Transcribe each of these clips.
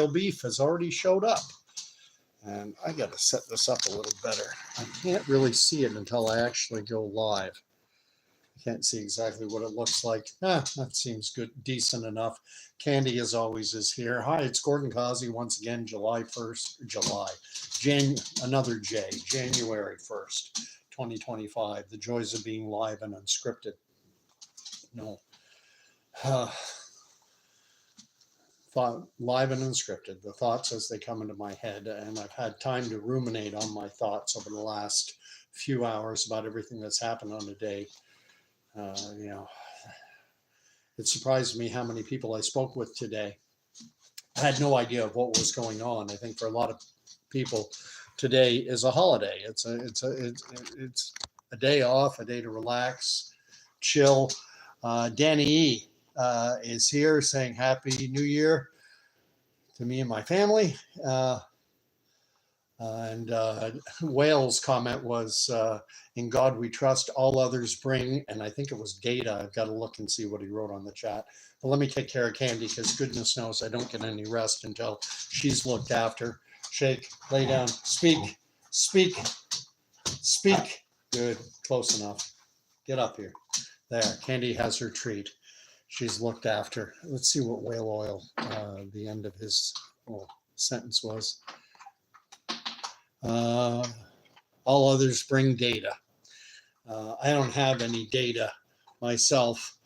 beef has already showed up. And I got to set this up a little better. I can't really see it until I actually go live. I can't see exactly what it looks like. That seems good, decent enough. Candy, as always, is here. Hi, it's Gordon Causey once again, January 1st, 2025. The joys of being live and unscripted. No. Live and unscripted, the thoughts as they come into my head, and I've had time to ruminate on my thoughts over the last few hours about everything that's happened on the day. It surprised me how many people I spoke with today. I had no idea of what was going on. I think for a lot of people, today is a holiday. It's a day off, a day to relax, chill. Danny E is here saying Happy New Year to me and my family. And Whale's comment was, in God we trust, all others bring, and I think it was data. I've got to look and see what he wrote on the chat. But let me take care of Candy, because goodness knows I don't get any rest until she's looked after. Shake, lay down, speak, speak, speak. Good, close enough. Get up here. There, Candy has her treat. She's looked after. Let's see what whale oil, the end of his sentence was. All others bring data. I don't have any data myself.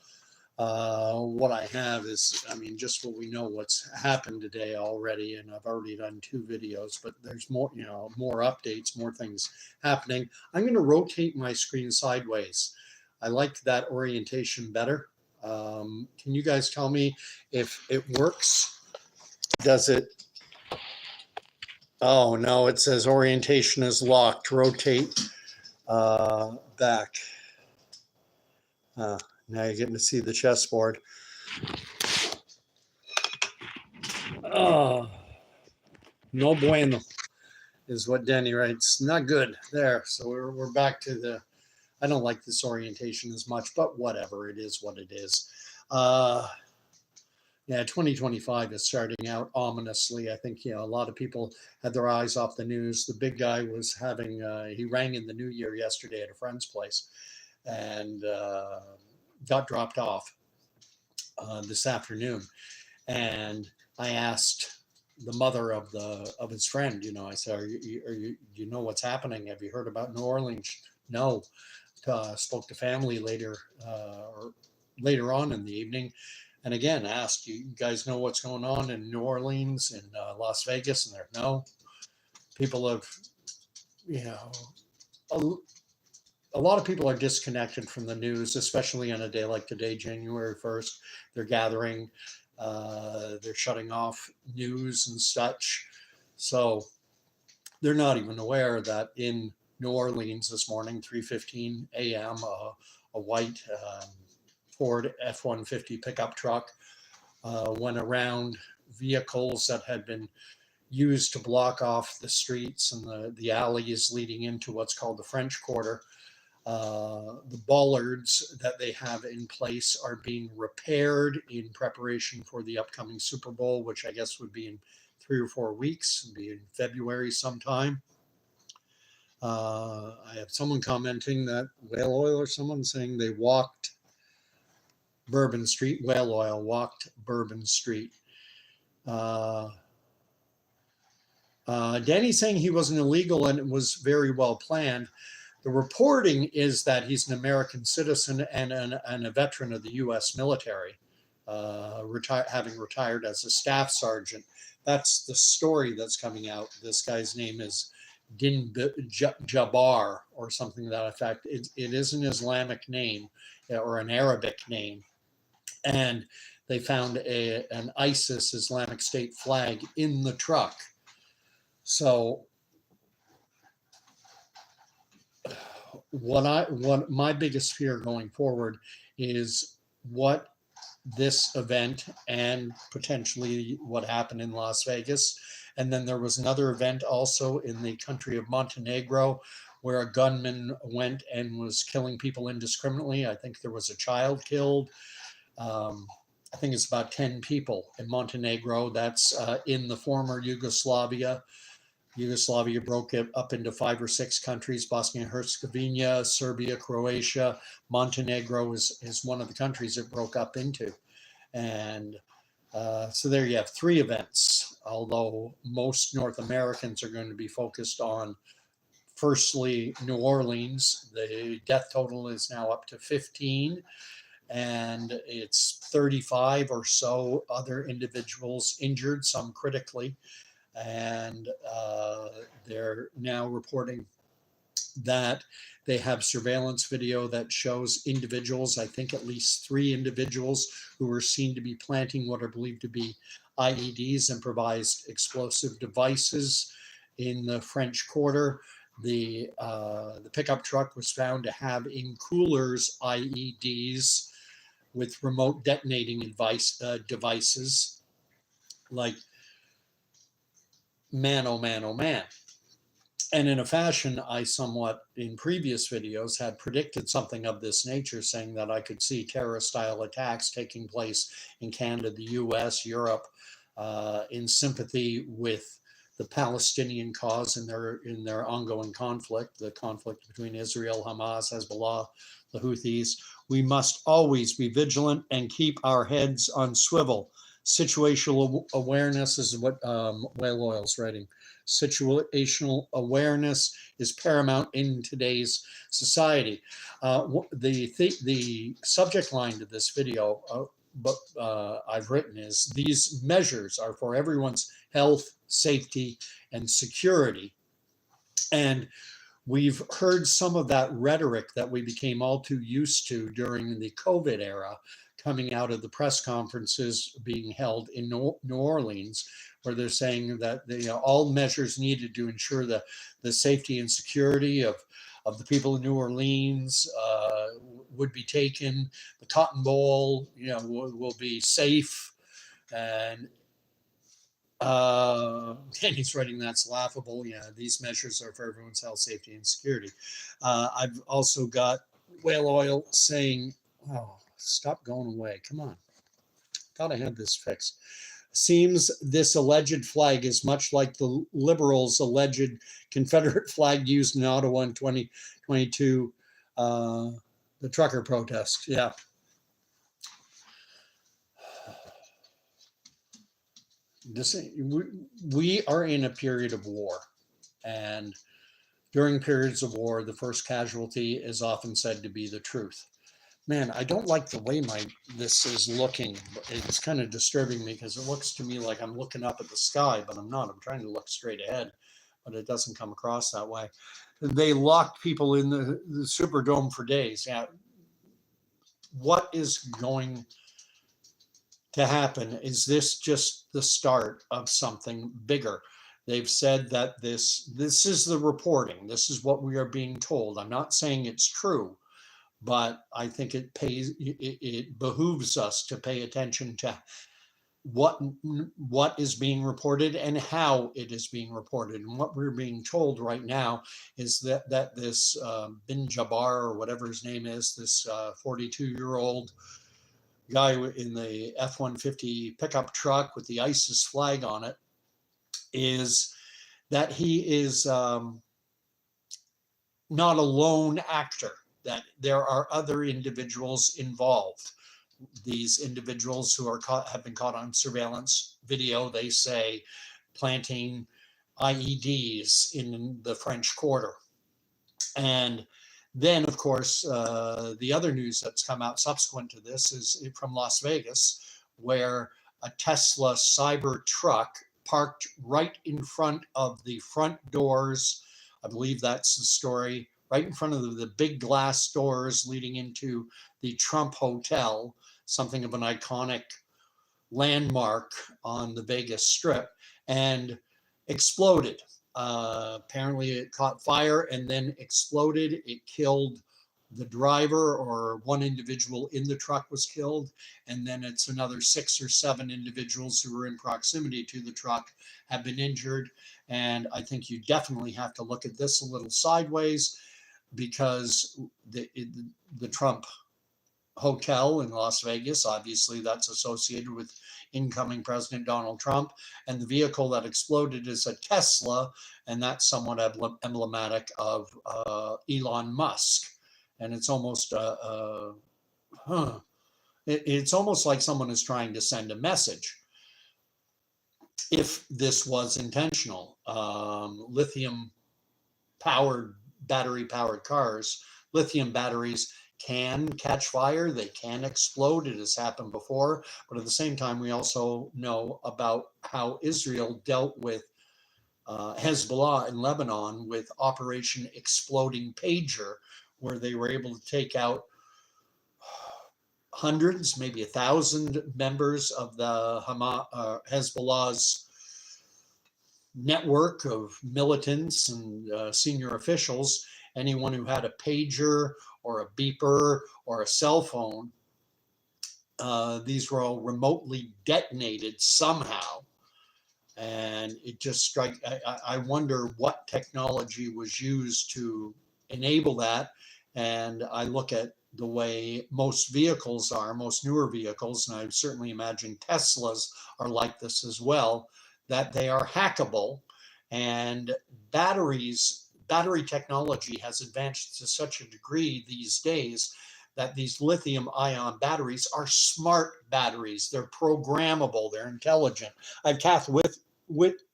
What I have is, just what we know what's happened today already, and I've already done 2 videos, but there's more, more updates, more things happening. I'm going to rotate my screen sideways. I liked that orientation better. Can you guys tell me if it works? Does it? Oh, no, it says orientation is locked. Rotate back. Now you're getting to see the chessboard. Oh, no bueno is what Danny writes. Not good there. So we're back to the, I don't like this orientation as much, but whatever. It is what it is. Yeah, 2025 is starting out ominously. I think, a lot of people had their eyes off the news. The big guy was having, he rang in the new year yesterday at a friend's place and got dropped off this afternoon. And I asked the mother of his friend, I said, you know what's happening? Have you heard about New Orleans? No. Spoke to family later on in the evening. And again, asked, you guys know what's going on in New Orleans and Las Vegas? And they're, no. People have, a lot of people are disconnected from the news, especially on a day like today, January 1st. They're gathering, they're shutting off news and such. So they're not even aware that in New Orleans this morning, 3:15 a.m., a white Ford F-150 pickup truck went around vehicles that had been used to block off the streets and the alleys leading into what's called the French Quarter. The bollards that they have in place are being repaired in preparation for the upcoming Super Bowl, which I guess would be in 3 or 4 weeks, be in February sometime. I have someone commenting that whale oil, or someone saying they walked Bourbon Street. Whale oil walked Bourbon Street. Danny's saying he wasn't illegal and it was very well planned. The reporting is that he's an American citizen and a veteran of the U.S. military, having retired as a staff sergeant. That's the story that's coming out. This guy's name is Din Jabbar or something to that effect. It is an Islamic name or an Arabic name. And they found an ISIS, Islamic State flag in the truck. So what my biggest fear going forward is what this event and potentially what happened in Las Vegas. And then there was another event also in the country of Montenegro where a gunman went and was killing people indiscriminately. I think there was a child killed. I think it's about 10 people in Montenegro. That's in the former Yugoslavia. Yugoslavia broke it up into 5 or 6 countries: Bosnia and Herzegovina, Serbia, Croatia. Montenegro is one of the countries it broke up into. And so there you have 3 events, although most North Americans are going to be focused on, firstly, New Orleans. The death total is now up to 15, and it's 35 or so other individuals injured, some critically. And they're now reporting that they have surveillance video that shows individuals, I think at least 3 individuals, who were seen to be planting what are believed to be IEDs, improvised explosive devices, in the French Quarter. The pickup truck was found to have in coolers IEDs with remote detonating devices. Like, man, oh man, oh man. And in a fashion I somewhat, in previous videos, had predicted something of this nature, saying that I could see terrorist-style attacks taking place in Canada, the US, Europe, in sympathy with the Palestinian cause in their ongoing conflict, the conflict between Israel, Hamas, Hezbollah, the Houthis. We must always be vigilant and keep our heads on swivel. Situational awareness is what Whale Oil's writing. Situational awareness is paramount in today's society. The subject line to this video, I've written, is: these measures are for everyone's health, safety, and security. And we've heard some of that rhetoric that we became all too used to during the COVID era coming out of the press conferences being held in New Orleans, where they're saying that all measures needed to ensure the safety and security of the people in New Orleans would be taken. The Cotton Bowl, will be safe. And he's writing, that's laughable. Yeah, these measures are for everyone's health, safety, and security. I've also got Whale Oil saying, oh, stop going away. Come on. Thought I had this fixed. Seems this alleged flag is much like the Liberals' alleged Confederate flag used in Ottawa in 2022, the trucker protest. Yeah. We are in a period of war, and during periods of war, the first casualty is often said to be the truth. Man, I don't like the way this is looking. It's kind of disturbing me because it looks to me like I'm looking up at the sky, but I'm not. I'm trying to look straight ahead, but it doesn't come across that way. They locked people in the Superdome for days. Yeah. What is going to happen? Is this just the start of something bigger? They've said that this is the reporting. This is what we are being told. I'm not saying it's true, but I think it behooves us to pay attention to what is being reported and how it is being reported. And what we're being told right now is that this Bin Jabbar, or whatever his name is, this 42-year-old guy in the F-150 pickup truck with the ISIS flag on it, is that he is not a lone actor, that there are other individuals involved. These individuals who have been caught on surveillance video, they say, planting IEDs in the French Quarter. And then, of course, the other news that's come out subsequent to this is from Las Vegas, where a Tesla Cyber truck parked right in front of the front doors. I believe that's the story. Right in front of the big glass doors leading into the Trump Hotel, something of an iconic landmark on the Vegas Strip, and exploded. Apparently it caught fire and then exploded. It killed the driver, or one individual in the truck was killed, and then it's another 6 or 7 individuals who were in proximity to the truck have been injured. And I think you definitely have to look at this a little sideways, because the Trump hotel in Las Vegas. Obviously, that's associated with incoming President Donald Trump. And the vehicle that exploded is a Tesla, and that's somewhat emblematic of Elon Musk. And it's almost it's almost like someone is trying to send a message. If this was intentional, lithium powered, battery powered cars, lithium batteries can catch fire, they can explode. It has happened before. But at the same time, we also know about how Israel dealt with Hezbollah in Lebanon with Operation Exploding Pager, where they were able to take out hundreds, maybe 1,000 members of the Hezbollah's network of militants and senior officials. Anyone who had a pager or a beeper or a cell phone, these were all remotely detonated somehow. And it just strikes, I wonder what technology was used to enable that. And I look at the way most vehicles are, most newer vehicles, and I certainly imagine Teslas are like this as well, that they are hackable. And battery technology has advanced to such a degree these days that these lithium ion batteries are smart batteries. They're programmable, they're intelligent. I have Kath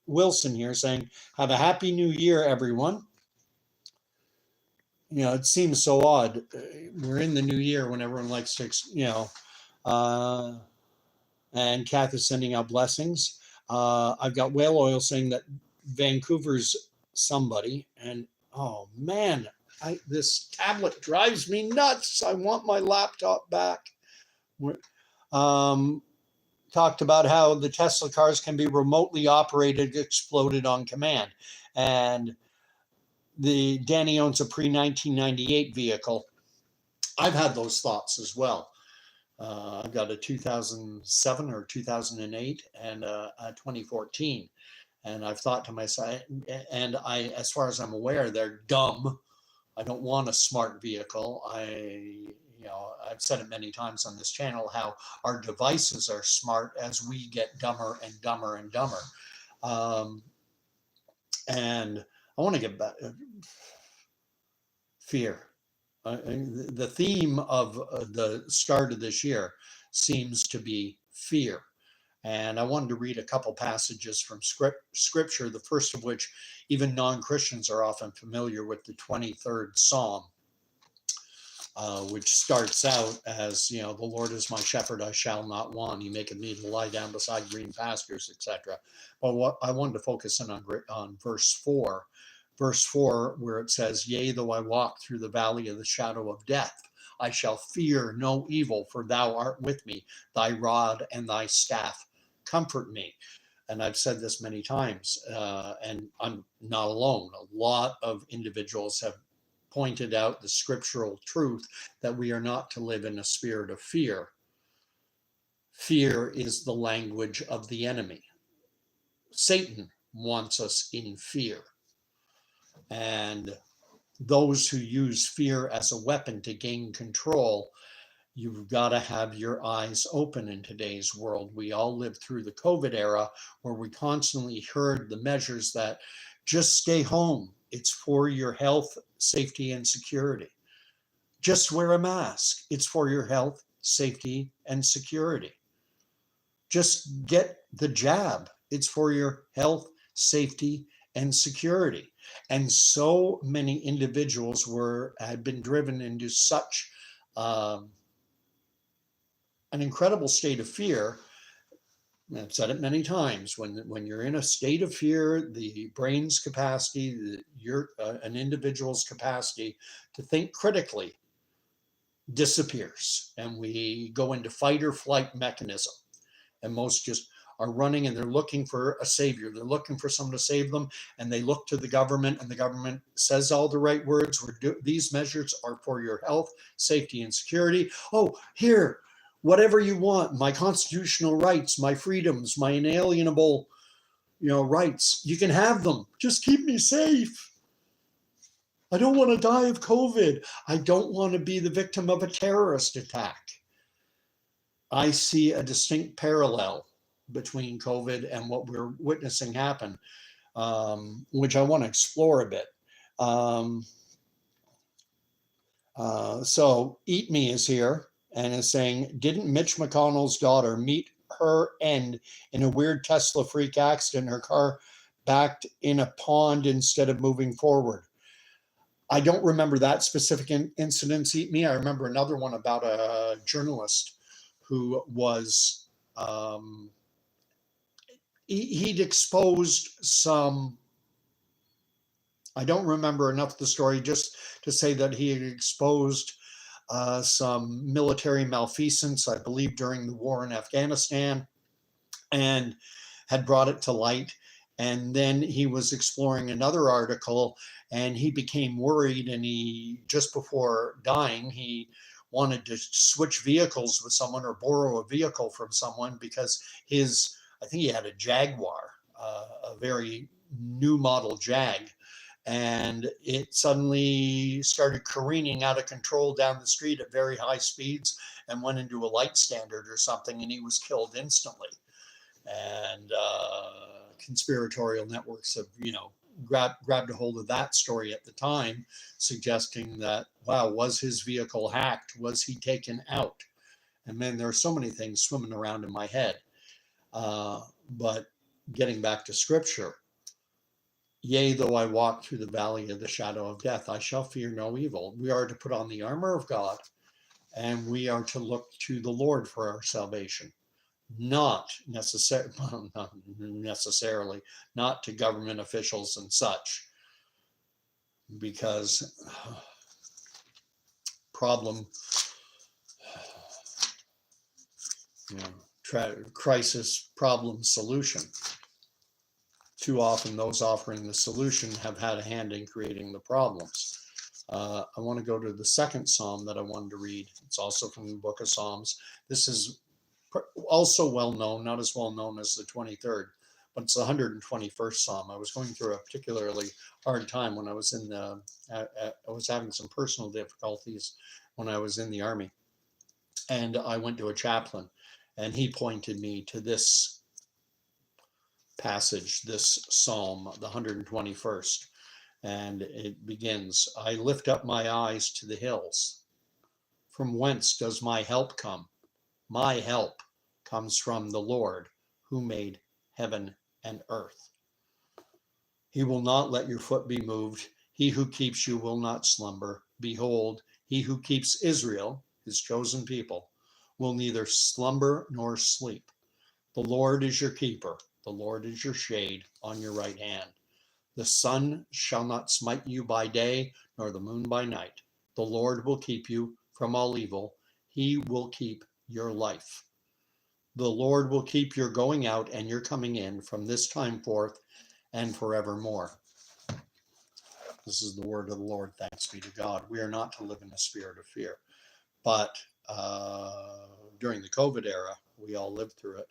Wilson here saying, have a happy new year, everyone. You know, it seems so odd. We're in the new year when everyone likes to, and Kath is sending out blessings. I've got Whale Oil saying that Vancouver's somebody, and oh man, this tablet drives me nuts. I want my laptop back. Talked about how the Tesla cars can be remotely operated, exploded on command. And Danny owns a pre-1998 vehicle. I've had those thoughts as well. I've got a 2007 or 2008 and a 2014. And I've thought to myself, and as far as I'm aware, they're dumb. I don't want a smart vehicle. I've said it many times on this channel how our devices are smart as we get dumber and dumber and dumber. And I want to get back fear. The theme of the start of this year seems to be fear. And I wanted to read a couple passages from scripture, the first of which even non-Christians are often familiar with, the 23rd Psalm, which starts out as, the Lord is my shepherd, I shall not want. He maketh me to lie down beside green pastures, etc. But what I wanted to focus in on verse 4. Verse 4, where it says, yea, though I walk through the valley of the shadow of death, I shall fear no evil, for thou art with me. Thy rod and thy staff comfort me. And I've said this many times, and I'm not alone. A lot of individuals have pointed out the scriptural truth that we are not to live in a spirit of fear. Fear is the language of the enemy. Satan wants us in fear. And those who use fear as a weapon to gain control, you've got to have your eyes open in today's world. We all lived through the COVID era where we constantly heard the measures that just stay home. It's for your health, safety, and security. Just wear a mask. It's for your health, safety, and security. Just get the jab. It's for your health, safety, and security. And so many individuals had been driven into such an incredible state of fear. I've said it many times. When you're in a state of fear, the brain's capacity, an individual's capacity to think critically disappears, and we go into fight or flight mechanism. And most just are running, and they're looking for a savior. They're looking for someone to save them, and they look to the government, and the government says all the right words. These measures are for your health, safety, and security. Oh, here, whatever you want, my constitutional rights, my freedoms, my inalienable, rights, you can have them. Just keep me safe. I don't want to die of COVID. I don't want to be the victim of a terrorist attack. I see a distinct parallel between COVID and what we're witnessing happen, which I want to explore a bit. Um, so Eat Me is here and is saying, didn't Mitch McConnell's daughter meet her end in a weird Tesla freak accident? Her car backed in a pond instead of moving forward. I don't remember that specific incident, Eat Me. I remember another one about a journalist who was, he'd exposed some, I don't remember enough of the story just to say that he had exposed some military malfeasance, I believe, during the war in Afghanistan, and had brought it to light. And then he was exploring another article and he became worried, and he, just before dying, he wanted to switch vehicles with someone or borrow a vehicle from someone because his, I think he had a Jaguar, a very new model Jag, and it suddenly started careening out of control down the street at very high speeds and went into a light standard or something, and he was killed instantly. And conspiratorial networks have, grabbed a hold of that story at the time, suggesting that, wow, was his vehicle hacked? Was he taken out? And then there are so many things swimming around in my head. But getting back to scripture, yea, though I walk through the valley of the shadow of death, I shall fear no evil. We are to put on the armor of God, and we are to look to the Lord for our salvation. Not necessarily, not to government officials and such, because problem, crisis, problem, solution. Too often those offering the solution have had a hand in creating the problems. I want to go to the second Psalm that I wanted to read. It's also from the book of Psalms. This is also well known, not as well known as the 23rd, but it's the 121st Psalm. I was going through a particularly hard time when I was I was having some personal difficulties when I was in the Army. And I went to a chaplain, and he pointed me to this passage, this Psalm, the 121st. And it begins, I lift up my eyes to the hills. From whence does my help come? My help comes from the Lord who made heaven and earth. He will not let your foot be moved. He who keeps you will not slumber. Behold, he who keeps Israel, his chosen people, will neither slumber nor sleep. The Lord is your keeper. The Lord is your shade on your right hand. The sun shall not smite you by day, nor the moon by night. The Lord will keep you from all evil. He will keep your life. The Lord will keep your going out and your coming in from this time forth and forevermore. This is the word of the Lord. Thanks be to God. We are not to live in a spirit of fear. But during the COVID era, we all lived through it.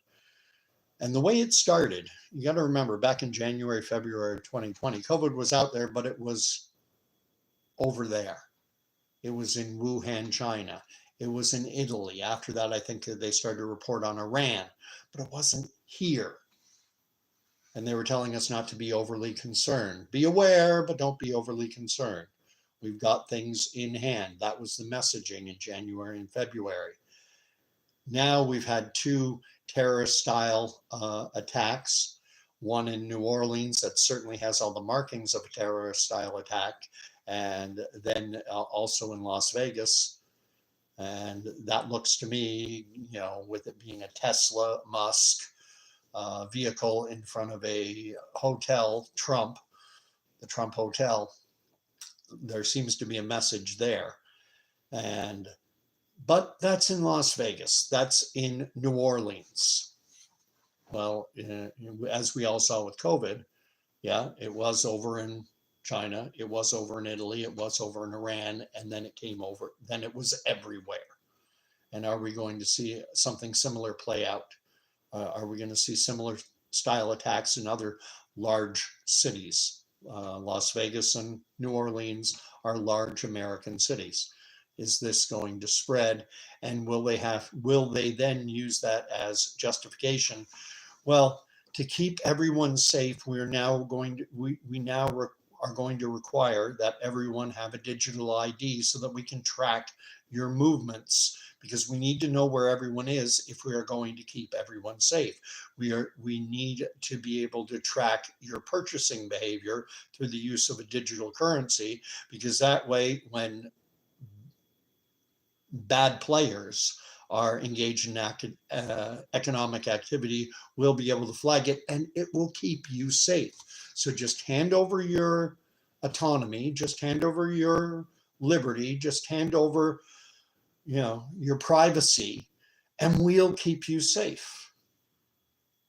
And the way it started, you got to remember, back in January, February of 2020, COVID was out there, but it was over there. It was in Wuhan, China. It was in Italy. After that, I think they started to report on Iran, but it wasn't here. And they were telling us not to be overly concerned. Be aware, but don't be overly concerned. We've got things in hand. That was the messaging in January and February. Now we've had two terrorist-style attacks, one in New Orleans that certainly has all the markings of a terrorist-style attack, and then also in Las Vegas. And that looks to me, with it being a Tesla, Musk vehicle in front of a hotel, the Trump Hotel, there seems to be a message there. But that's in Las Vegas. That's in New Orleans. Well, as we all saw with COVID, yeah, it was over in China, it was over in Italy, it was over in Iran, and then it came over, then it was everywhere. And are we going to see something similar play out? Are we going to see similar style attacks in other large cities? Las Vegas and New Orleans are large American cities. Is this going to spread? And will they then use that as justification? Well, to keep everyone safe, we now are going to require that everyone have a digital ID so that we can track your movements, because we need to know where everyone is if we are going to keep everyone safe. We need to be able to track your purchasing behavior through the use of a digital currency, because that way, when bad players are engaged in economic activity, we'll be able to flag it and it will keep you safe. So just hand over your autonomy, just hand over your liberty, just hand over, your privacy, and we'll keep you safe.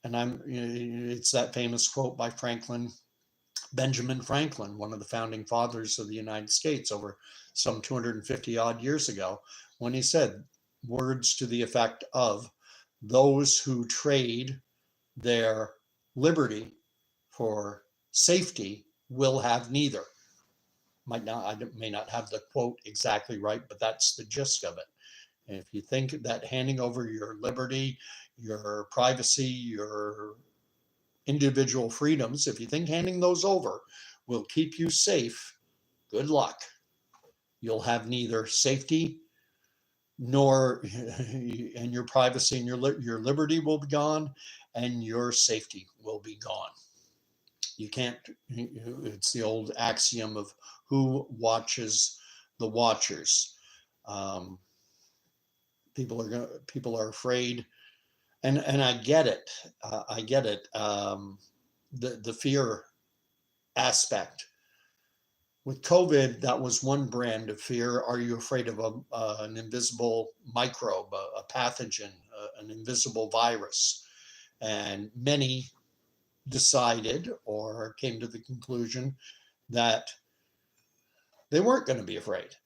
And it's that famous quote by Benjamin Franklin, one of the founding fathers of the United States, over some 250 odd years ago, when he said words to the effect of, those who trade their liberty for safety will have neither. I may not have the quote exactly right, but that's the gist of it. And if you think that handing over your liberty, your privacy, your individual freedoms, if you think handing those over will keep you safe, good luck. You'll have neither safety nor, and your privacy and your liberty will be gone, and your safety will be gone. You can't, it's the old axiom of who watches the watchers. People are afraid, and I get it. I get it. The fear aspect. With COVID, that was one brand of fear. Are you afraid of an invisible microbe, a pathogen, an invisible virus? And many decided or came to the conclusion that they weren't going to be afraid.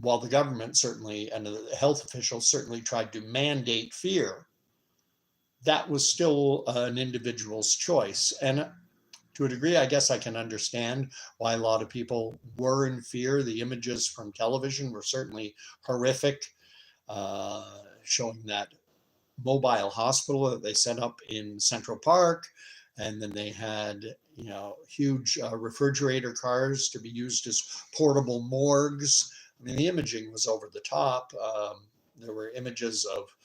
While the government certainly and the health officials certainly tried to mandate fear, that was still an individual's choice. And to a degree, I guess I can understand why a lot of people were in fear. The images from television were certainly horrific, showing that mobile hospital that they set up in Central Park. And then they had, huge refrigerator cars to be used as portable morgues. I mean, the imaging was over the top. There were images of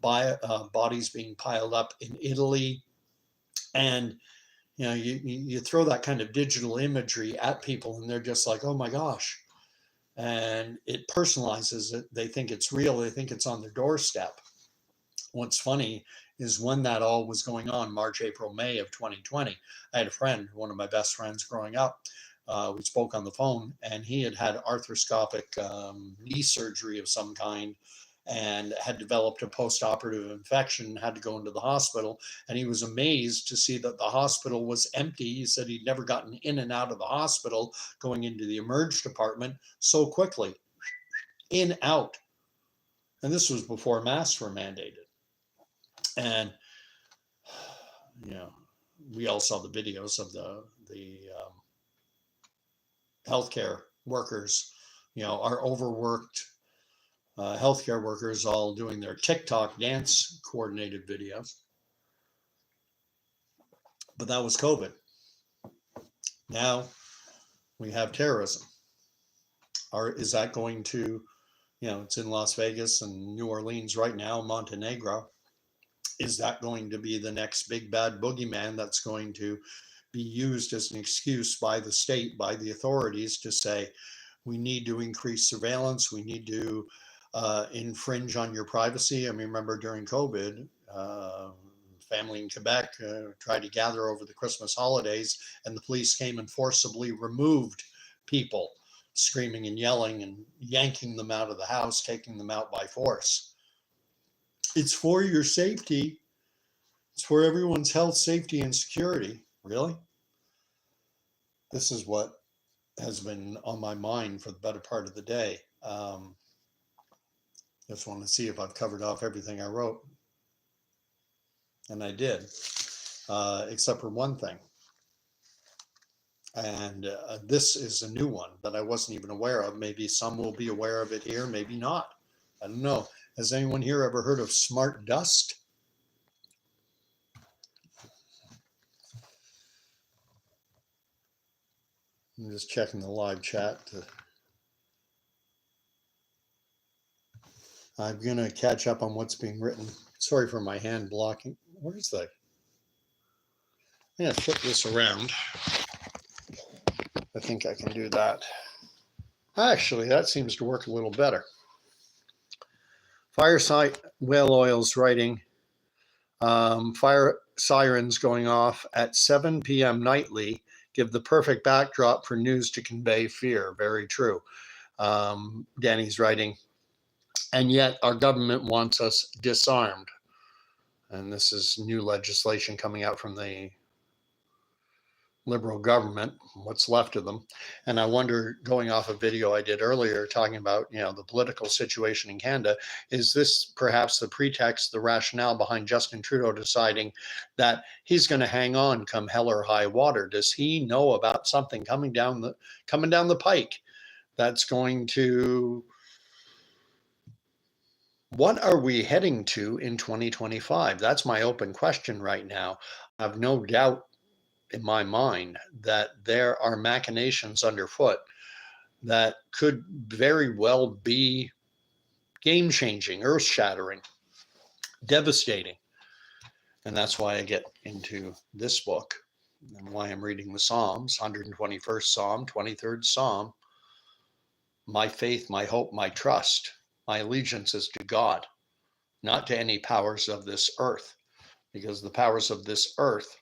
bodies being piled up in Italy. And you throw that kind of digital imagery at people and they're just like, oh my gosh. And it personalizes it. They think it's real. They think it's on their doorstep. What's funny is when that all was going on, March, April, May of 2020, I had a friend, one of my best friends growing up. We spoke on the phone, and he had arthroscopic knee surgery of some kind and had developed a post-operative infection, had to go into the hospital, and he was amazed to see that the hospital was empty. He said he'd never gotten in and out of the hospital going into the emerge department so quickly. In, out. And this was before masks were mandated. And, we all saw the videos of the healthcare workers, our overworked healthcare workers all doing their TikTok dance coordinated videos. But that was COVID. Now we have terrorism. Is that going to, it's in Las Vegas and New Orleans right now, Montenegro. Is that going to be the next big bad boogeyman that's going to be used as an excuse by the state, by the authorities to say, we need to increase surveillance, we need to infringe on your privacy? I mean, remember during COVID, family in Quebec tried to gather over the Christmas holidays, and the police came and forcibly removed people, screaming and yelling and yanking them out of the house, taking them out by force. It's for your safety. It's for everyone's health, safety, and security. Really? This is what has been on my mind for the better part of the day. Just want to see if I've covered off everything I wrote. And I did, except for one thing. And this is a new one that I wasn't even aware of. Maybe some will be aware of it here, maybe not. I don't know. Has anyone here ever heard of smart dust? I'm just checking the live chat. I'm going to catch up on what's being written. Sorry for my hand blocking. Where's the... I'm going to flip this around. I think I can do that. Actually, that seems to work a little better. Fireside Whale Oil's writing, fire sirens going off at 7 p.m. nightly give the perfect backdrop for news to convey fear. Very true. Danny's writing, and yet our government wants us disarmed. And this is new legislation coming out from the Liberal government, what's left of them. And I wonder, going off a video I did earlier talking about, the political situation in Canada, is this perhaps the pretext, the rationale behind Justin Trudeau deciding that he's going to hang on come hell or high water? Does he know about something coming down the pike that's going to... What are we heading to in 2025? That's my open question right now. I have no doubt in my mind that there are machinations underfoot that could very well be game-changing, earth-shattering, devastating. And that's why I get into this book and why I'm reading the Psalms, 121st Psalm, 23rd Psalm. My faith, my hope, my trust, my allegiance is to God, not to any powers of this earth, because the powers of this earth,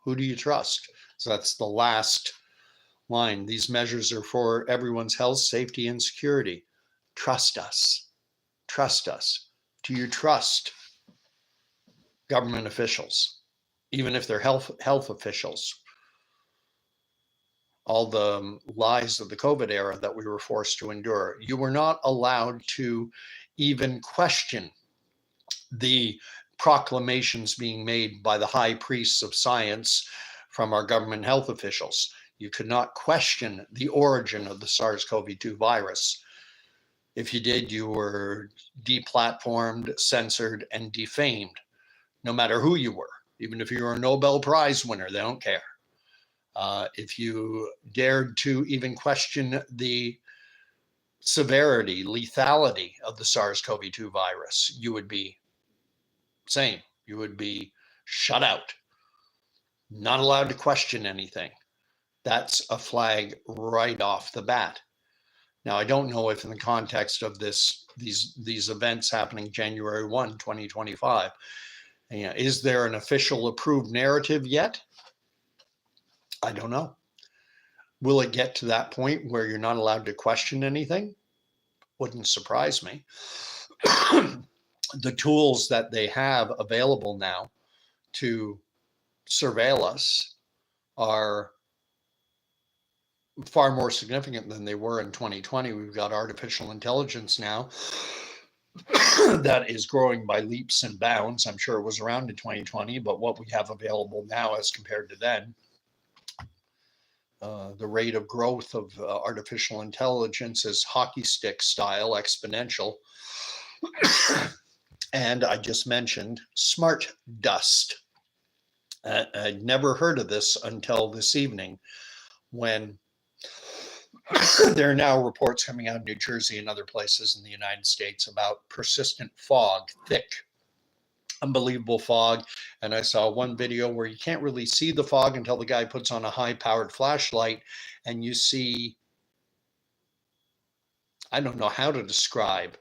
who do you trust? So that's the last line. These measures are for everyone's health, safety, and security. Trust us. Trust us. Do you trust government officials, even if they're health officials? All the lies of the COVID era that we were forced to endure. You were not allowed to even question the proclamations being made by the high priests of science from our government health officials. You could not question the origin of the SARS-CoV-2 virus. If you did, you were deplatformed, censored, and defamed, no matter who you were. Even if you were a Nobel Prize winner, they don't care. If you dared to even question the severity, lethality of the SARS-CoV-2 virus, you would be you would be shut out, not allowed to question anything. That's a flag right off the bat. Now, I don't know if in the context of these events happening January 1, 2025, is there an official approved narrative yet? I don't know. Will it get to that point where you're not allowed to question anything? Wouldn't surprise me. The tools that they have available now to surveil us are far more significant than they were in 2020. We've got artificial intelligence now that is growing by leaps and bounds. I'm sure it was around in 2020, but what we have available now as compared to then, the rate of growth of artificial intelligence is hockey stick style, exponential. And I just mentioned smart dust. I'd never heard of this until this evening, when there are now reports coming out of New Jersey and other places in the United States about persistent fog, thick, unbelievable fog. And I saw one video where you can't really see the fog until the guy puts on a high-powered flashlight, and you see, I don't know how to describe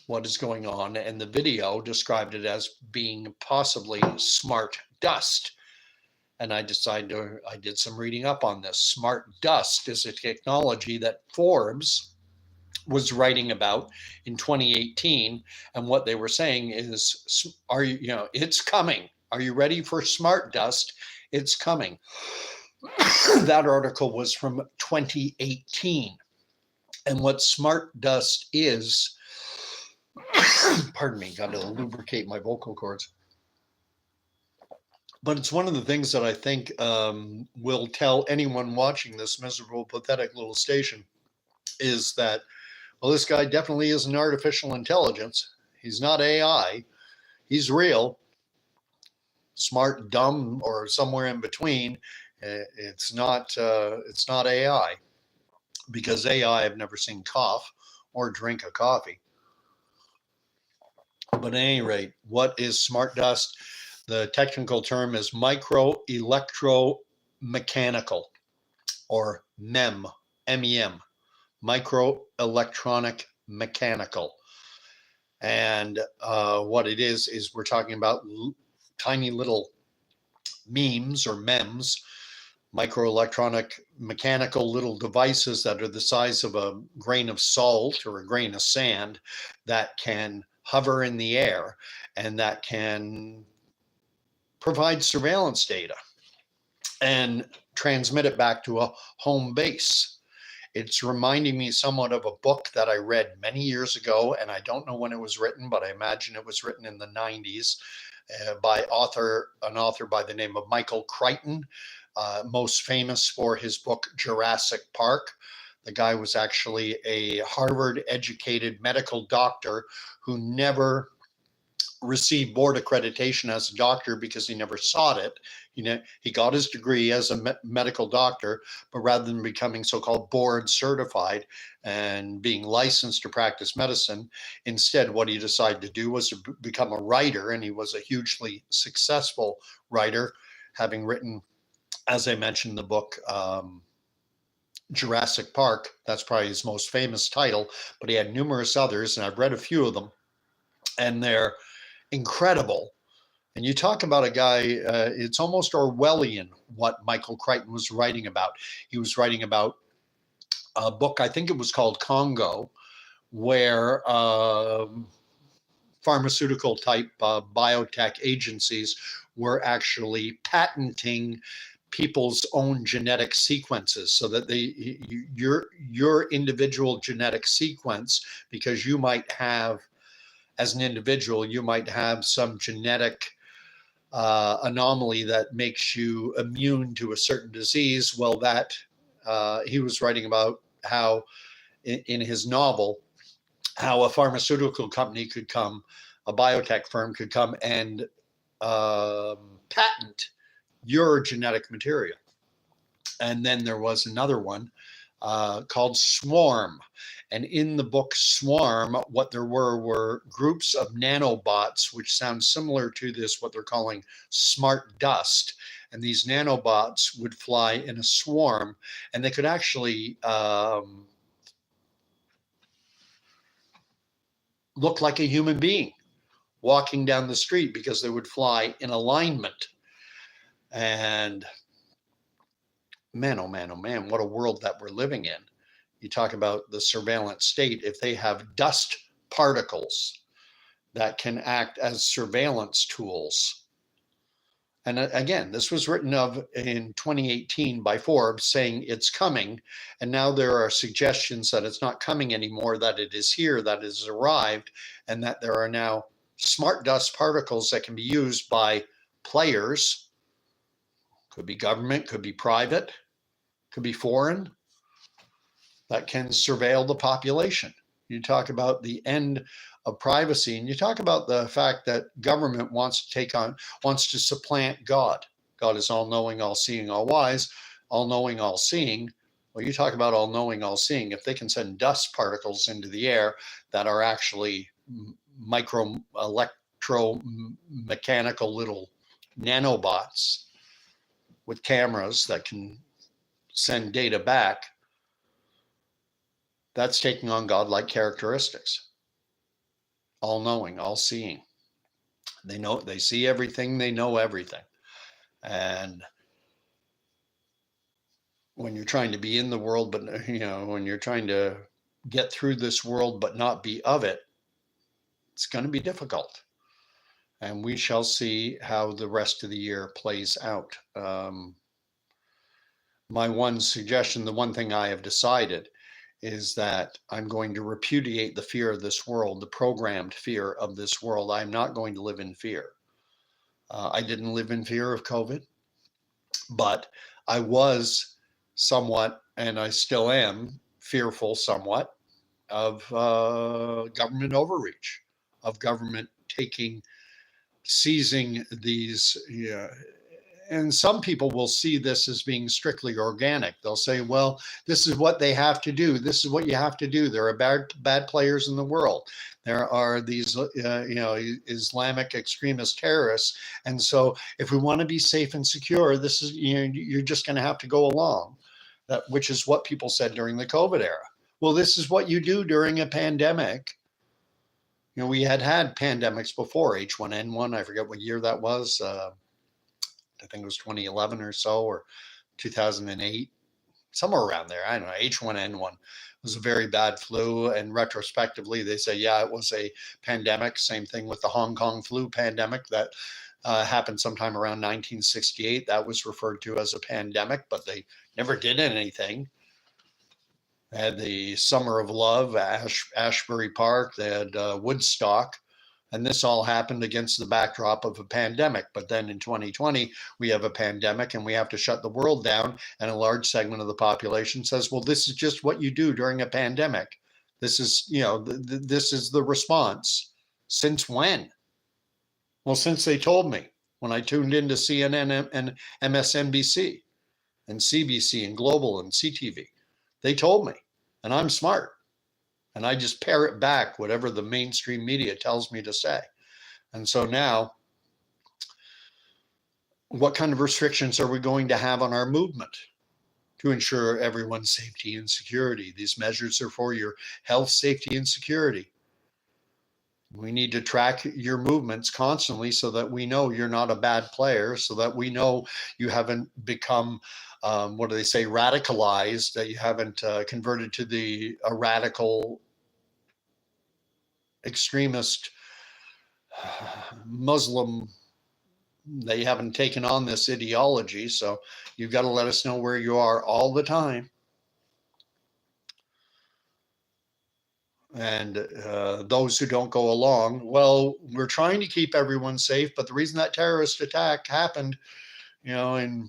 what is going on, and the video described it as being possibly smart dust. And I did some reading up on this. Smart dust is a technology that Forbes was writing about in 2018. And what they were saying is, it's coming. Are you ready for smart dust? It's coming. That article was from 2018. And what smart dust is, pardon me, got to lubricate my vocal cords. But it's one of the things that I think will tell anyone watching this miserable, pathetic little station is that, well, this guy definitely is an artificial intelligence. He's not AI. He's real, smart, dumb, or somewhere in between. It's not AI, because AI I've never seen cough or drink a coffee. But at any rate, what is smart dust? The technical term is micro electromechanical, or MEM, MEM, micro electronic mechanical. And what it is we're talking about tiny little memes or MEMS, microelectronic mechanical little devices that are the size of a grain of salt or a grain of sand that can hover in the air and that can provide surveillance data and transmit it back to a home base. It's reminding me somewhat of a book that I read many years ago, and I don't know when it was written, but I imagine it was written in the 90s by an author by the name of Michael Crichton, most famous for his book Jurassic Park. The guy was actually a Harvard-educated medical doctor who never received board accreditation as a doctor because he never sought it. He got his degree as a medical doctor, but rather than becoming so-called board certified and being licensed to practice medicine, instead what he decided to do was to become a writer, and he was a hugely successful writer, having written, as I mentioned, the book Jurassic Park. That's probably his most famous title, but he had numerous others, and I've read a few of them, and they're incredible. And you talk about a guy, it's almost Orwellian what Michael Crichton was writing about. He was writing about a book, I think it was called Congo, where pharmaceutical type biotech agencies were actually patenting people's own genetic sequences, so that your individual genetic sequence, because you might have, as an individual, you might have some genetic anomaly that makes you immune to a certain disease. Well, that he was writing about how in his novel, how a pharmaceutical company could come, a biotech firm could come and patent your genetic material. And then there was another one called Swarm. And in the book Swarm, what there were groups of nanobots, which sound similar to this, what they're calling smart dust. And these nanobots would fly in a swarm, and they could actually look like a human being walking down the street, because they would fly in alignment. And man, oh man, oh man, what a world that we're living in. You talk about the surveillance state. If they have dust particles that can act as surveillance tools. And again, this was written of in 2018 by Forbes, saying it's coming. And now there are suggestions that it's not coming anymore, that it is here, that it has arrived, and that there are now smart dust particles that can be used by players. Could be government, could be private, could be foreign, that can surveil the population. You talk about the end of privacy, and you talk about the fact that government wants to supplant God. God is all knowing, all seeing, all wise, all knowing, all seeing. Well, you talk about all knowing, all seeing. If they can send dust particles into the air that are actually micro electromechanical little nanobots with cameras that can send data back, that's taking on godlike characteristics. All knowing, all seeing. They know, they see everything, they know everything. And when you're trying to be in the world, but when you're trying to get through this world but not be of it, it's going to be difficult. And we shall see how the rest of the year plays out. My one suggestion, the one thing I have decided, is that I'm going to repudiate the fear of this world, the programmed fear of this world. I'm not going to live in fear. I didn't live in fear of COVID, but I was somewhat, and I still am fearful somewhat of government overreach, of government seizing these. Yeah, and some people will see this as being strictly organic. They'll say, well, this is what they have to do. This is what you have to do. There are bad players in the world. There are these, Islamic extremist terrorists. And so if we want to be safe and secure, this is, you're just going to have to go along, which is what people said during the COVID era. Well, this is what you do during a pandemic. We had pandemics before, H1N1. I forget what year that was. I think it was 2011 or so, or 2008, somewhere around there. I don't know. H1N1 was a very bad flu. And retrospectively, they say, yeah, it was a pandemic. Same thing with the Hong Kong flu pandemic that happened sometime around 1968. That was referred to as a pandemic, but they never did anything. They had the Summer of Love, Ashbury Park. They had Woodstock. And this all happened against the backdrop of a pandemic. But then in 2020, we have a pandemic and we have to shut the world down. And a large segment of the population says, well, this is just what you do during a pandemic. This is, this is the response. Since when? Well, since they told me when I tuned into CNN and MSNBC and CBC and Global and CTV. They told me, and I'm smart. And I just parrot back whatever the mainstream media tells me to say. And so now, what kind of restrictions are we going to have on our movement to ensure everyone's safety and security? These measures are for your health, safety, and security. We need to track your movements constantly so that we know you're not a bad player, so that we know you haven't become, radicalized, that you haven't converted to a radical extremist Muslim, that you haven't taken on this ideology. So you've got to let us know where you are all the time. And those who don't go along, well, we're trying to keep everyone safe, but the reason that terrorist attack happened, in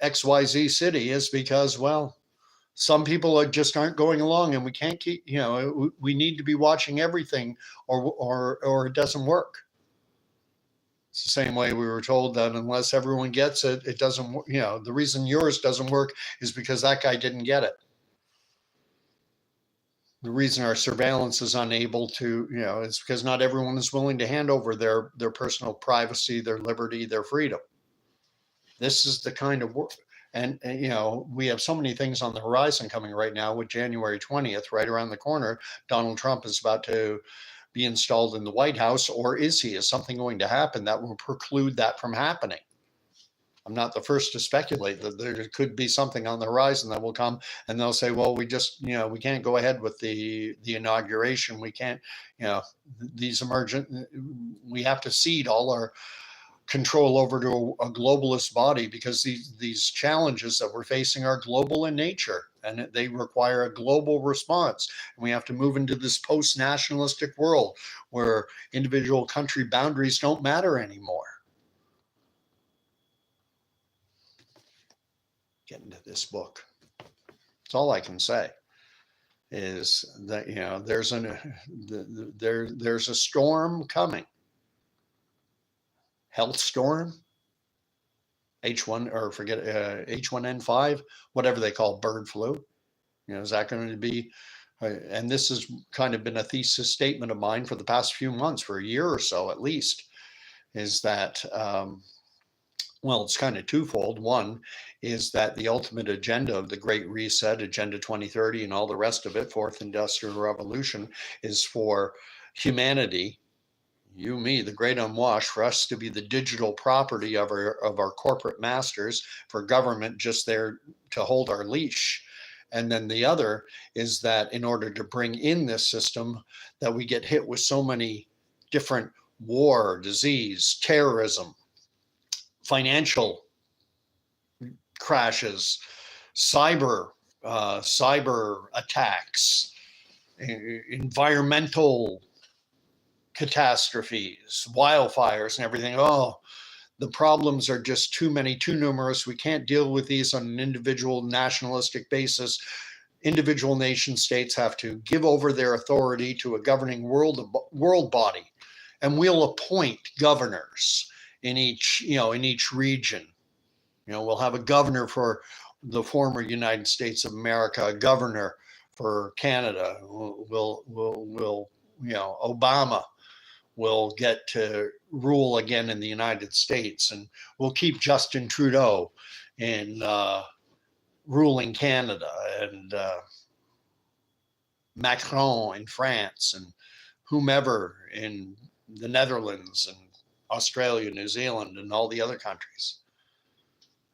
XYZ city is because, well, some people just aren't going along, and we can't keep, we need to be watching everything or it doesn't work. It's the same way we were told that unless everyone gets it, it doesn't, the reason yours doesn't work is because that guy didn't get it. The reason our surveillance is unable to, is because not everyone is willing to hand over their personal privacy, their liberty, their freedom. This is the kind of work. And, we have so many things on the horizon coming right now with January 20th, right around the corner. Donald Trump is about to be installed in the White House, or is he? Is something going to happen that will preclude that from happening? I'm not the first to speculate that there could be something on the horizon that will come, and they'll say, well, we just, we can't go ahead with the inauguration. We can't, these we have to cede all our control over to a globalist body because these challenges that we're facing are global in nature and they require a global response. And we have to move into this post-nationalistic world where individual country boundaries don't matter anymore. Get into this book. That's all I can say is that, there's a storm coming. Health storm, H1N5, whatever they call bird flu. Is that going to be, and this has kind of been a thesis statement of mine for the past few months, for a year or so at least, is that, well, it's kind of twofold. One is that the ultimate agenda of the Great Reset, Agenda 2030, and all the rest of it, Fourth Industrial Revolution, is for humanity, you, me, the great unwashed, for us to be the digital property of our corporate masters, for government just there to hold our leash. And then the other is that in order to bring in this system, that we get hit with so many different war, disease, terrorism, financial crashes, cyber attacks, environmental catastrophes, wildfires and everything. Oh, The problems are just too many, too numerous. We can't deal with these on an individual nationalistic basis. Individual nation states have to give over their authority to a governing world body, and we'll appoint governors in each region. We'll have a governor for the former United States of America, a governor for Canada. Obama will get to rule again in the United States, and we'll keep Justin Trudeau in ruling Canada, and Macron in France, and whomever in the Netherlands and Australia, New Zealand, and all the other countries.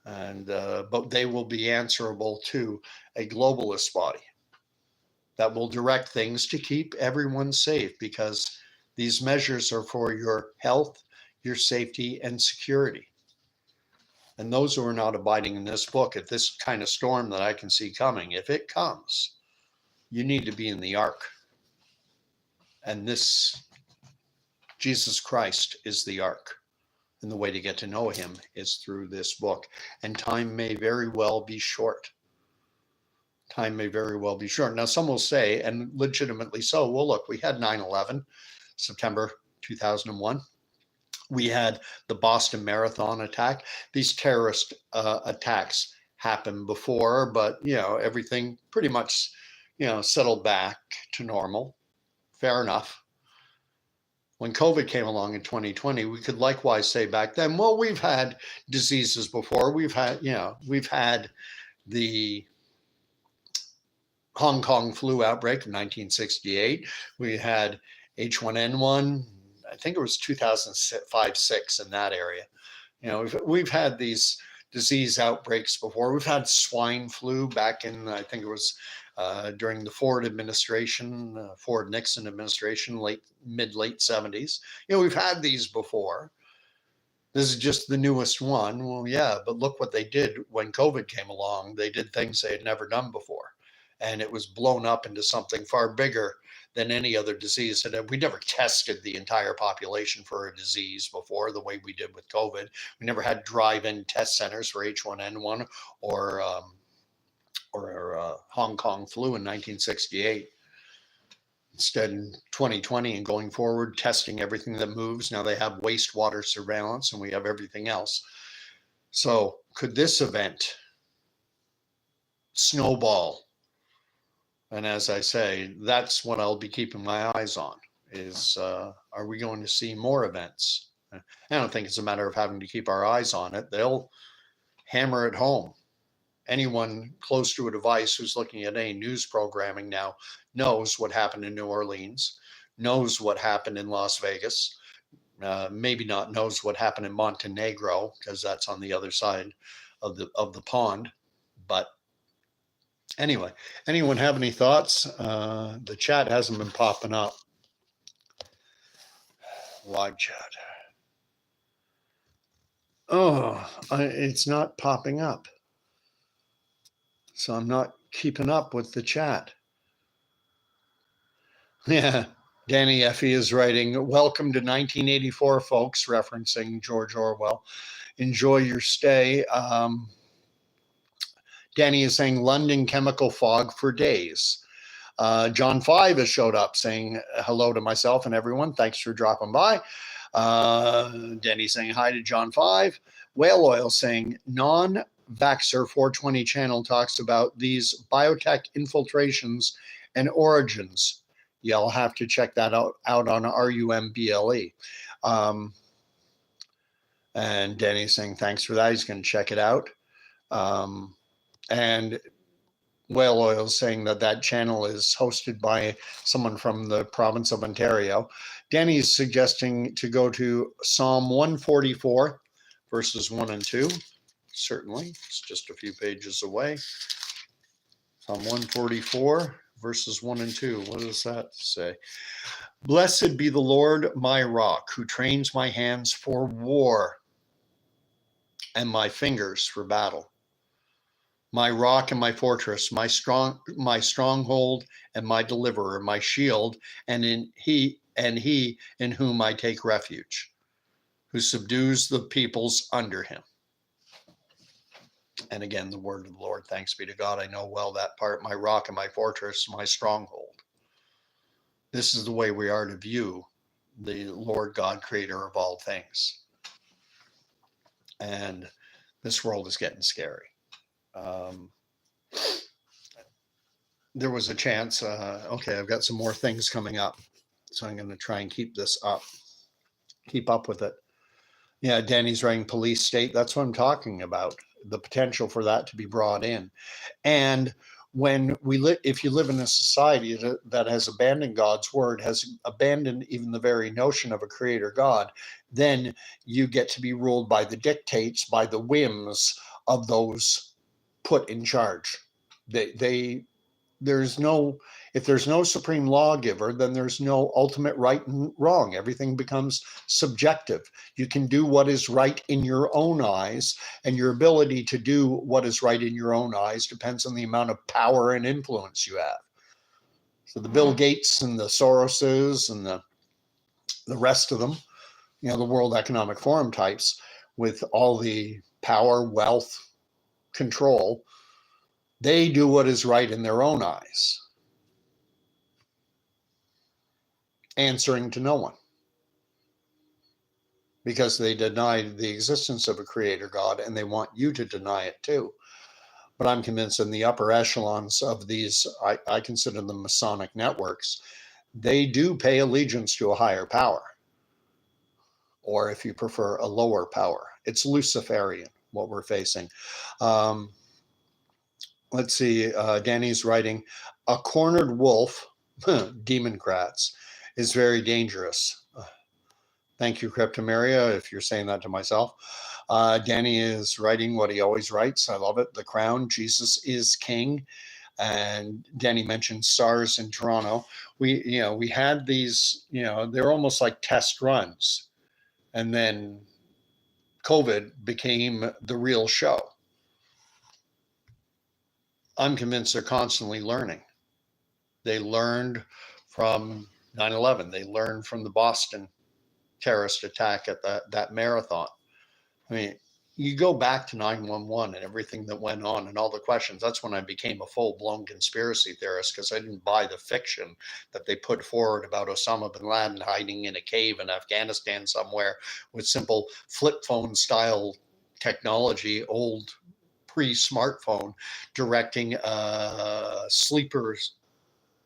And but they will be answerable to a globalist body that will direct things to keep everyone safe, because these measures are for your health, your safety, and security. And those who are not abiding in this book, at this kind of storm that I can see coming, if it comes, you need to be in the ark. And this, Jesus Christ, is the ark. And the way to get to know him is through this book. And time may very well be short. Time may very well be short. Now, some will say, and legitimately so, well, look, we had 9/11, September 2001. We had the Boston Marathon attack. These terrorist attacks happened before, but, everything pretty much, settled back to normal. Fair enough. When COVID came along in 2020, we could likewise say back then, well, we've had diseases before. We've had the Hong Kong flu outbreak in 1968. We had H1N1, I think it was 2005-6 in that area. We've had these disease outbreaks before. We've had swine flu back in, I think it was during the Ford administration, Ford-Nixon administration, late 70s. We've had these before. This is just the newest one. Well, yeah, but look what they did when COVID came along. They did things they had never done before. And it was blown up into something far bigger than any other disease. And we never tested the entire population for a disease before the way we did with COVID. We never had drive-in test centers for H1N1 or Hong Kong flu in 1968. Instead, in 2020 and going forward, testing everything that moves. Now they have wastewater surveillance, and we have everything else. So could this event snowball? And as I say, that's what I'll be keeping my eyes on, is are we going to see more events? I don't think it's a matter of having to keep our eyes on it. They'll hammer it home. Anyone close to a device who's looking at any news programming now knows what happened in New Orleans, knows what happened in Las Vegas, maybe not knows what happened in Montenegro, because that's on the other side of the pond. But anyway, anyone have any thoughts? The chat hasn't been popping up. Live chat. Oh, it's not popping up. So I'm not keeping up with the chat. Yeah, Danny Effie is writing, welcome to 1984, folks, referencing George Orwell. Enjoy your stay. Danny is saying London chemical fog for days. John 5 has showed up saying hello to myself and everyone. Thanks for dropping by. Danny saying hi to John 5. Whale Oil saying non-vaxxer 420 channel talks about these biotech infiltrations and origins. Yeah, I'll have to check that out on RUMBLE. And Danny's saying thanks for that. He's going to check it out. And Whale Oil saying that channel is hosted by someone from the province of Ontario. Danny is suggesting to go to Psalm 144, verses 1 and 2. Certainly, it's just a few pages away. Psalm 144, verses 1 and 2. What does that say? Blessed be the Lord, my rock, who trains my hands for war and my fingers for battle. My rock and my fortress, my stronghold and my deliverer, my shield, and he in whom I take refuge. who subdues the peoples under him. And again, the word of the Lord, thanks be to God. I know well that part, my rock and my fortress, my stronghold. This is the way we are to view the Lord God, creator of all things. And this world is getting scary. There was a chance, okay, I've got some more things coming up, so I'm going to try and keep up with it. Yeah, Danny's writing police state. That's what I'm talking about. The potential for that to be brought in. And when if you live in a society that has abandoned God's word, has abandoned even the very notion of a creator God, then you get to be ruled by the dictates, by the whims of those put in charge. If there's no supreme lawgiver, then there's no ultimate right and wrong. Everything becomes subjective. You can do what is right in your own eyes, and your ability to do what is right in your own eyes depends on the amount of power and influence you have. So the Bill Gates and the Soroses and the rest of them, the World Economic Forum types with all the power, wealth, control, they do what is right in their own eyes, answering to no one, because they denied the existence of a creator God, and they want you to deny it too. But I'm convinced in the upper echelons of these, I consider them Masonic networks, they do pay allegiance to a higher power, or if you prefer, a lower power. It's Luciferian, what we're facing. Let's see, Danny's writing, a cornered wolf, Democrats, is very dangerous. Thank you, Cryptomeria, if you're saying that to myself. Danny is writing what he always writes. I love it. The Crown, Jesus is King. And Danny mentioned SARS in Toronto. We had these, they're almost like test runs. And then COVID became the real show. I'm convinced they're constantly learning. They learned from 9/11. They learned from the Boston terrorist attack at that marathon. I mean, you go back to 9/11 and everything that went on and all the questions. That's when I became a full-blown conspiracy theorist, because I didn't buy the fiction that they put forward about Osama bin Laden hiding in a cave in Afghanistan somewhere with simple flip phone style technology, old pre-smartphone, directing sleepers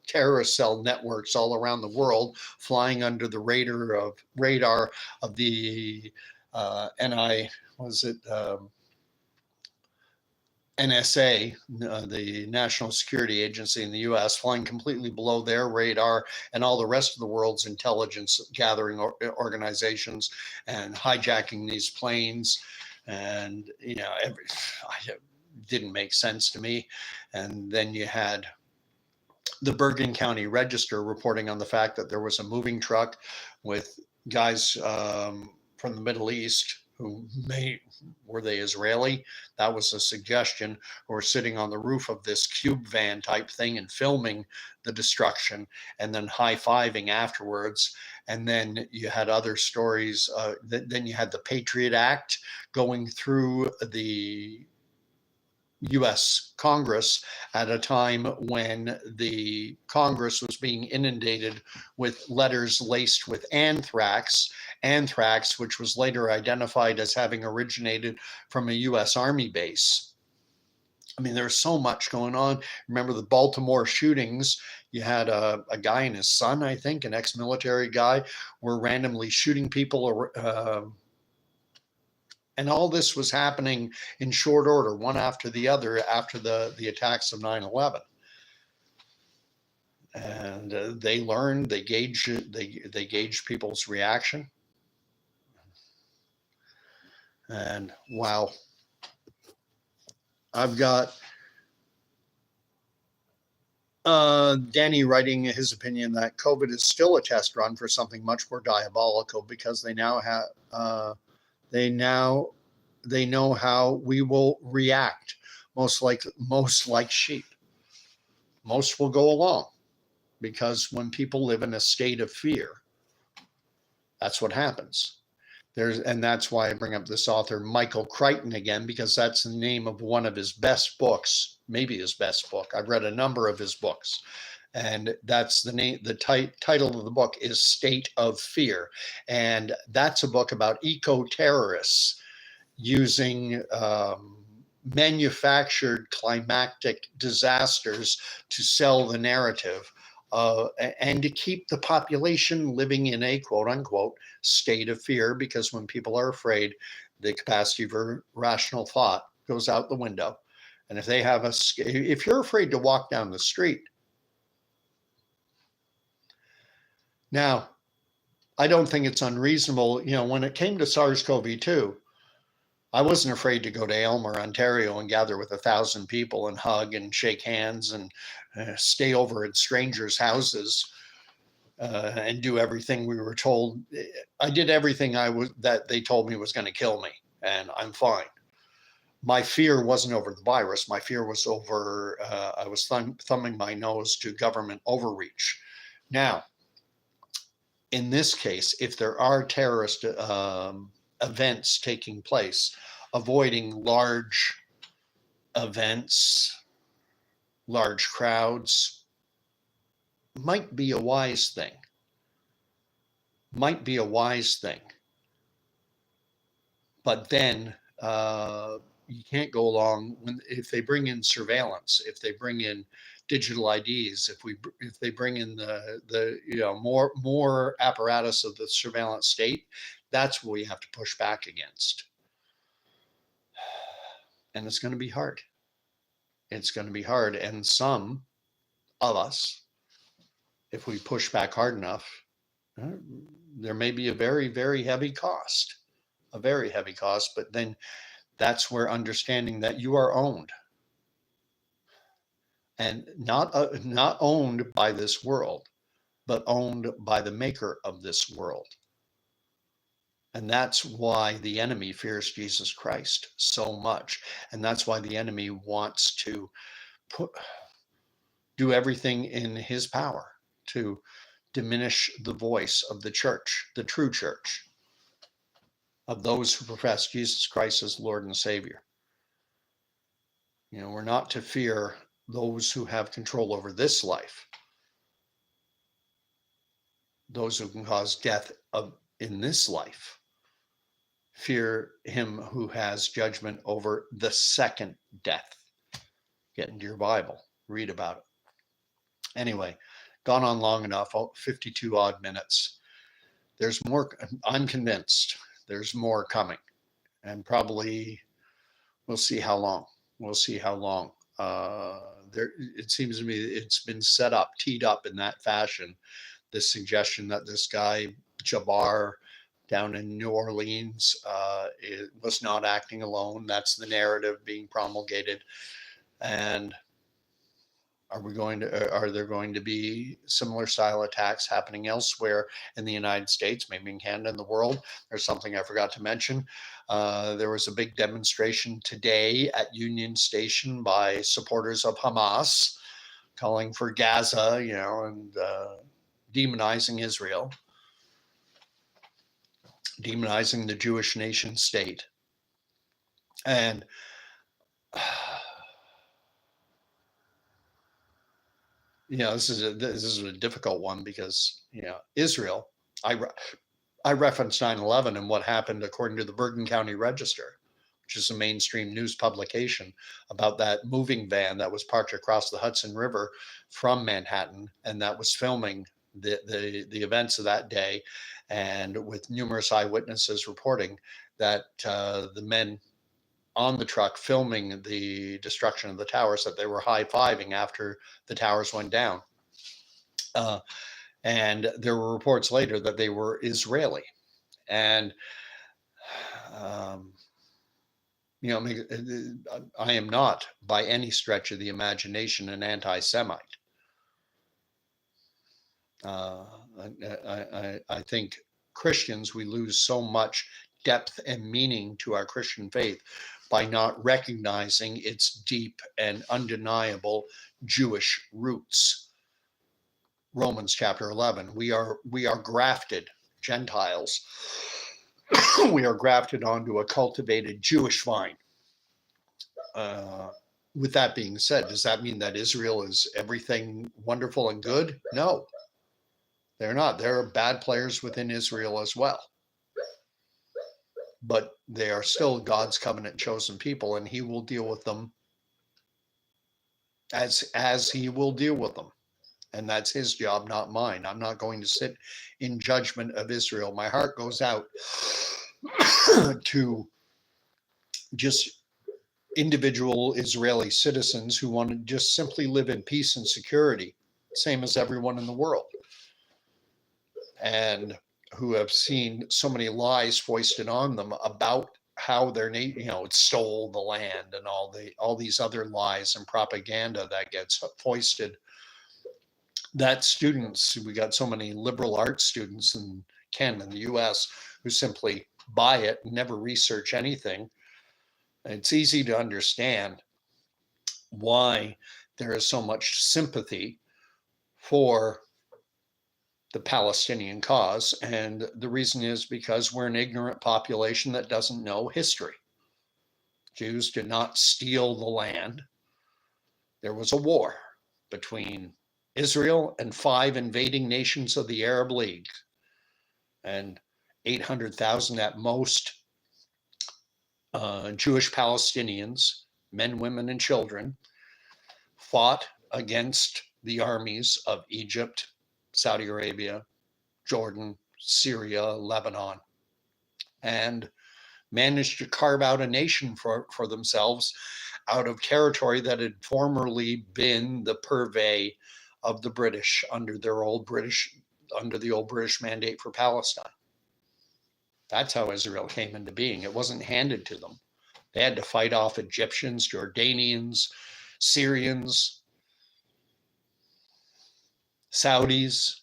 terrorist cell networks all around the world, flying under the radar of the NSA, the National Security Agency in the US, flying completely below their radar and all the rest of the world's intelligence gathering organizations, and hijacking these planes. And, it didn't make sense to me. And then you had the Bergen County Register reporting on the fact that there was a moving truck with guys from the Middle East who were they Israeli? That was a suggestion, who were sitting on the roof of this cube van type thing and filming the destruction and then high-fiving afterwards. And then you had other stories. Then you had the Patriot Act going through the U.S. Congress at a time when the Congress was being inundated with letters laced with anthrax, which was later identified as having originated from a U.S. Army base. I mean, there's so much going on. Remember the Baltimore shootings? You had a guy and his son, I think, an ex-military guy, were randomly shooting people. And all this was happening in short order, one after the other, after the attacks of 9/11. And they learned, they gauged people's reaction. And wow, I've got Danny writing his opinion that COVID is still a test run for something much more diabolical, because they now have they know how we will react, most like sheep. Most will go along, because when people live in a state of fear, that's what happens. And that's why I bring up this author, Michael Crichton, again, because that's the name of one of his best books, maybe his best book. I've read a number of his books. And that's the name. The title of the book is State of Fear. And that's a book about eco-terrorists using manufactured climactic disasters to sell the narrative and to keep the population living in a quote unquote state of fear, because when people are afraid, the capacity for rational thought goes out the window. And if they have if you're afraid to walk down the street, now, I don't think it's unreasonable. When it came to SARS-CoV-2, I wasn't afraid to go to Aylmer, Ontario, and gather with 1,000 people and hug and shake hands and stay over at strangers' houses and do everything we were told. I did everything that they told me was going to kill me, and I'm fine. My fear wasn't over the virus. My fear was over, I was thumbing my nose to government overreach. Now, in this case, if there are terrorist events taking place, avoiding large events, large crowds, might be a wise thing. Might be a wise thing. But then you can't go along if they bring in surveillance, if they bring in digital IDs, if they bring in the more apparatus of the surveillance state, that's what we have to push back against. And it's going to be hard. It's going to be hard. And some of us, if we push back hard enough, there may be a very, very heavy cost, but then that's where understanding that you are owned, and not owned by this world, but owned by the maker of this world. And that's why the enemy fears Jesus Christ so much. And that's why the enemy wants to do everything in his power to diminish the voice of the church, the true church, of those who profess Jesus Christ as Lord and Savior. We're not to fear those who have control over this life, those who can cause death in this life. Fear him who has judgment over the second death. Get into your Bible, read about it. Anyway, gone on long enough, 52 odd minutes. There's more, I'm convinced there's more coming, and probably we'll see how long. It seems to me it's been teed up in that fashion. This suggestion that this guy, Jabbar, down in New Orleans, was not acting alone. That's the narrative being promulgated. And are there going to be similar style attacks happening elsewhere in the United States, maybe in Canada and the world? There's something I forgot to mention. There was a big demonstration today at Union Station by supporters of Hamas, calling for Gaza, and demonizing Israel, demonizing the Jewish nation state. And this is a difficult one, because Israel, I referenced 9/11 and what happened according to the Bergen County Register, which is a mainstream news publication, about that moving van that was parked across the Hudson River from Manhattan, and that was filming the events of that day, and with numerous eyewitnesses reporting that the men on the truck filming the destruction of the towers, that they were high-fiving after the towers went down. And there were reports later that they were Israeli. And, I am not by any stretch of the imagination an anti-Semite. I think Christians, we lose so much depth and meaning to our Christian faith by not recognizing its deep and undeniable Jewish roots. Romans chapter 11, we are grafted Gentiles we are grafted onto a cultivated Jewish vine. With that being said, does that mean that Israel is everything wonderful and good? No, they're not. There are bad players within Israel as well. But they are still God's covenant chosen people, and he will deal with them as he will deal with them. And that's his job, not mine. I'm not going to sit in judgment of Israel. My heart goes out to just individual Israeli citizens who want to just simply live in peace and security, same as everyone in the world, and who have seen so many lies foisted on them about how their it stole the land and all these other lies and propaganda that gets foisted. That students, we got so many liberal arts students in Canada and the US who simply buy it and never research anything. It's easy to understand why there is so much sympathy for the Palestinian cause. And the reason is because we're an ignorant population that doesn't know history. Jews did not steal the land. There was a war between Israel and 5 invading nations of the Arab League, and 800,000 at most Jewish Palestinians, men, women, and children, fought against the armies of Egypt, Saudi Arabia, Jordan, Syria, Lebanon, and managed to carve out a nation for themselves out of territory that had formerly been the purvey of the British under the old British mandate for Palestine. That's how Israel came into being. It wasn't handed to them. They had to fight off Egyptians, Jordanians, Syrians, Saudis.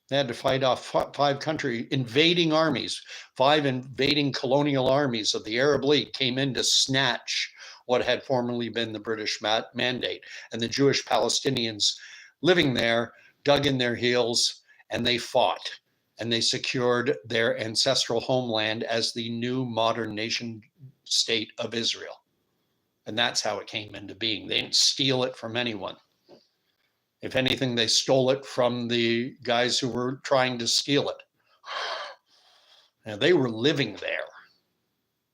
They had to fight off 5 country invading armies. 5 invading colonial armies of the Arab League came in to snatch what had formerly been the British mandate. And the Jewish Palestinians living there dug in their heels, and they fought, and they secured their ancestral homeland as the new modern nation state of Israel. And that's how it came into being. They didn't steal it from anyone. If anything, they stole it from the guys who were trying to steal it. Now, they were living there,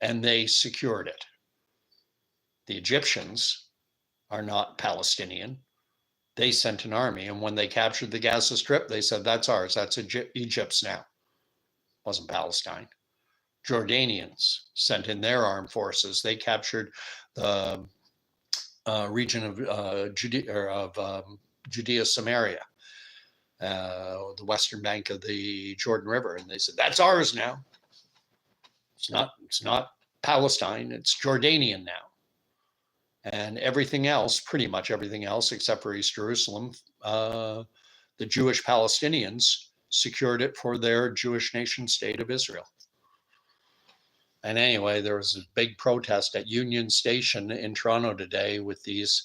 and they secured it. The Egyptians are not Palestinian. They sent an army, and when they captured the Gaza Strip, they said, that's ours. That's Egypt's now. It wasn't Palestine. Jordanians sent in their armed forces. They captured the region of Judea, Samaria, the western bank of the Jordan River, and they said, that's ours now. It's not Palestine, it's Jordanian now. And everything else, pretty much everything else, except for East Jerusalem, the Jewish Palestinians secured it for their Jewish nation state of Israel. And anyway, there was a big protest at Union Station in Toronto today with these.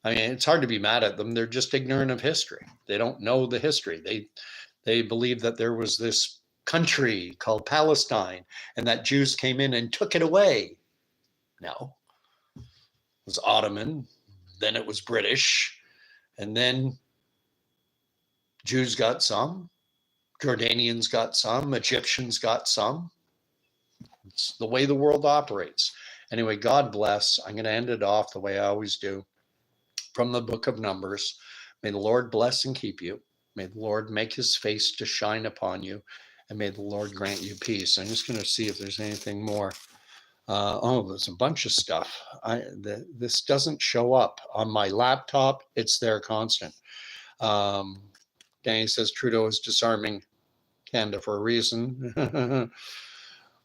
I mean, it's hard to be mad at them. They're just ignorant of history. They don't know the history. They believe that there was this country called Palestine and that Jews came in and took it away. No, it was Ottoman, then it was British, and then Jews got some, Jordanians got some, Egyptians got some. It's the way the world operates. Anyway, God bless. I'm going to end it off the way I always do. From the book of Numbers, may the Lord bless and keep you. May the Lord make his face to shine upon you, and may the Lord grant you peace. I'm just going to see if there's anything more. There's a bunch of stuff. This doesn't show up on my laptop. It's there constant. Danny says Trudeau is disarming Canada for a reason.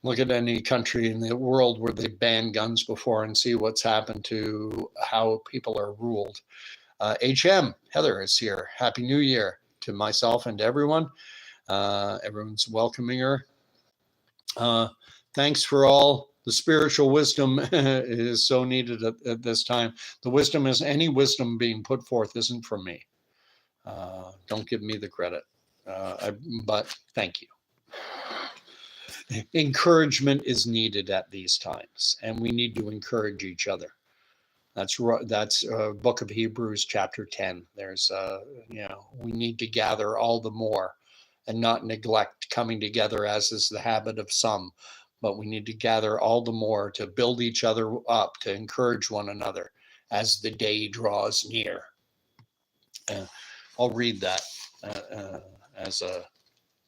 Look at any country in the world where they banned guns before and see what's happened to how people are ruled. HM, Heather is here. Happy New Year to myself and to everyone. Everyone's welcoming her. Thanks for all. The spiritual wisdom is so needed at this time. The wisdom is any wisdom being put forth isn't from me. Don't give me the credit, but thank you. Encouragement is needed at these times, and we need to encourage each other. That's Book of Hebrews chapter 10. There's we need to gather all the more and not neglect coming together, as is the habit of some, but we need to gather all the more to build each other up, to encourage one another as the day draws near. I'll read that as a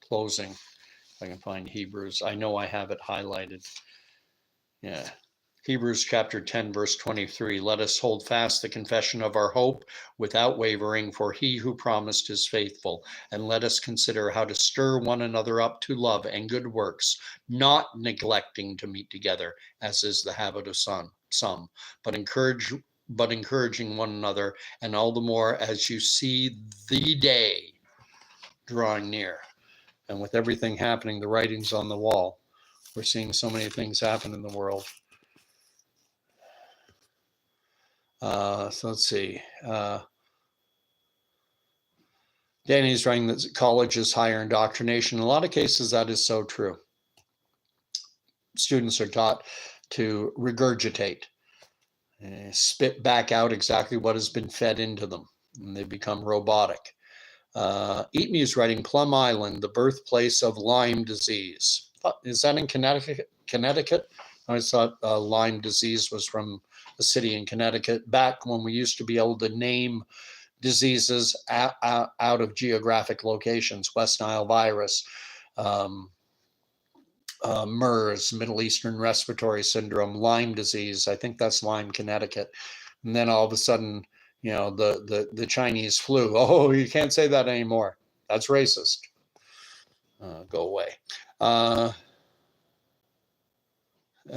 closing. If I can find Hebrews. I know I have it highlighted. Yeah. Hebrews chapter 10, verse 23. Let us hold fast the confession of our hope without wavering, for he who promised is faithful. And let us consider how to stir one another up to love and good works, not neglecting to meet together, as is the habit of some, but encouraging one another, and all the more as you see the day drawing near. And with everything happening, the writing's on the wall. We're seeing so many things happen in the world. So let's see. Danny's writing that college is higher indoctrination. In a lot of cases, that is so true. Students are taught to regurgitate, spit back out exactly what has been fed into them, and they become robotic. Eat Me is writing Plum Island, the birthplace of Lyme disease. Is that in Connecticut? I always thought Lyme disease was from a city in Connecticut, back when we used to be able to name diseases out of geographic locations. West Nile virus, MERS, Middle Eastern Respiratory Syndrome, Lyme disease. I think that's Lyme, Connecticut. And then all of a sudden, the Chinese flu. Oh, you can't say that anymore. That's racist. Go away.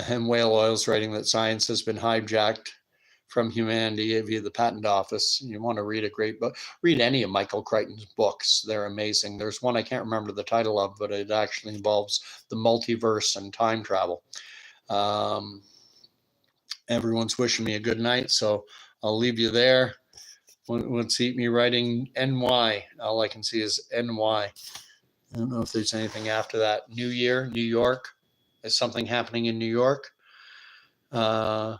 And Whale Oil's writing that science has been hijacked from humanity via the patent office. You want to read a great book, read any of Michael Crichton's books. They're amazing. There's one I can't remember the title of, but it actually involves the multiverse and time travel. Everyone's wishing me a good night, so I'll leave you there. Let's Eat Me writing NY. All I can see is NY. I don't know if there's anything after that. New Year, New York. Is something happening in New York? No.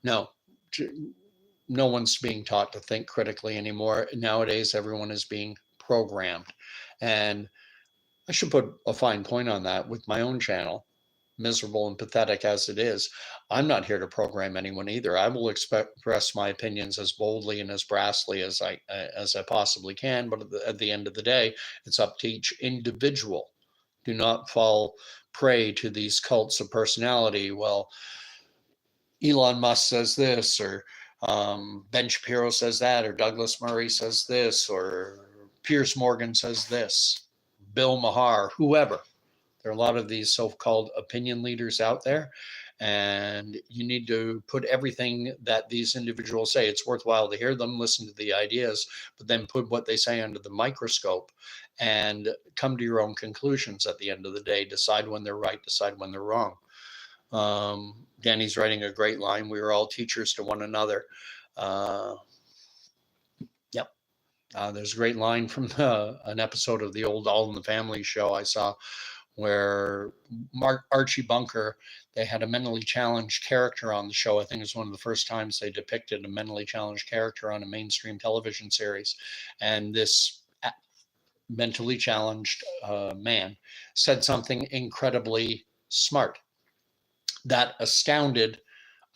No one's being taught to think critically anymore. Nowadays, everyone is being programmed. And I should put a fine point on that with my own channel, miserable and pathetic as it is. I'm not here to program anyone either. I will express my opinions as boldly and as brassly as I possibly can. But at the end of the day, it's up to each individual. Do not fall prey to these cults of personality. Well, Elon Musk says this, or Ben Shapiro says that, or Douglas Murray says this, or Piers Morgan says this, Bill Maher, whoever. There are a lot of these so-called opinion leaders out there, and you need to put everything that these individuals say. It's worthwhile to hear them, listen to the ideas, but then put what they say under the microscope and come to your own conclusions at the end of the day. Decide when they're right, decide when they're wrong. Danny's writing a great line. We are all teachers to one another. Yep. There's a great line from an episode of the old All in the Family show I saw, where Archie Bunker, they had a mentally challenged character on the show. I think it was one of the first times they depicted a mentally challenged character on a mainstream television series. And this mentally challenged man said something incredibly smart that astounded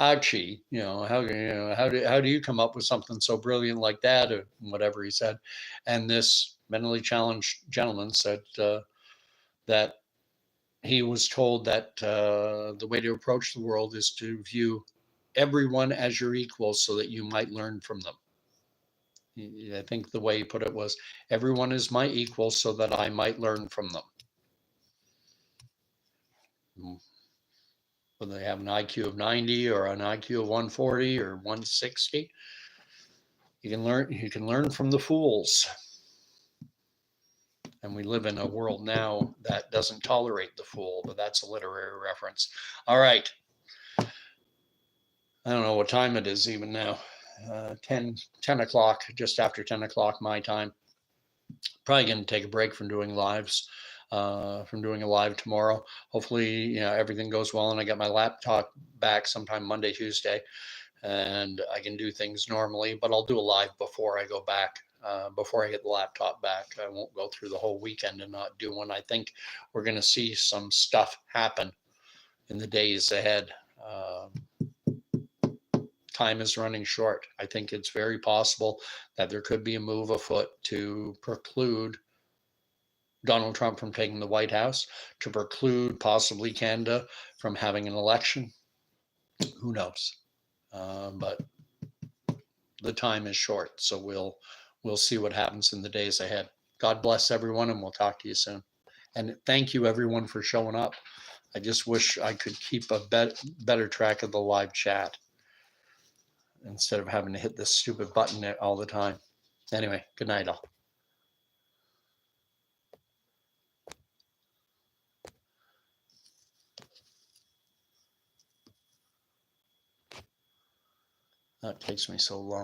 Archie. How do you come up with something so brilliant like that, or whatever he said. And this mentally challenged gentleman said that he was told that the way to approach the world is to view everyone as your equal so that you might learn from them. I think the way he put it was, everyone is my equal so that I might learn from them. Whether they have an IQ of 90 or an IQ of 140 or 160, you can learn from the fools. And we live in a world now that doesn't tolerate the fool, but that's a literary reference. All right. I don't know what time it is even now. 10 o'clock, just after 10 o'clock my time. Probably going to take a break from doing lives. from doing a live tomorrow. Hopefully, everything goes well and I get my laptop back sometime Monday, Tuesday, and I can do things normally, but I'll do a live before I go back. Before I get the laptop back, I won't go through the whole weekend and not do one. I think we're going to see some stuff happen in the days ahead. Time is running short. I think it's very possible that there could be a move afoot to preclude Donald Trump from taking the White House, to preclude possibly Canada from having an election. Who knows? But the time is short, so we'll see what happens in the days ahead. God bless everyone, and we'll talk to you soon. And thank you everyone for showing up. I just wish I could keep a better track of the live chat instead of having to hit this stupid button all the time. Anyway, good night all. That takes me so long.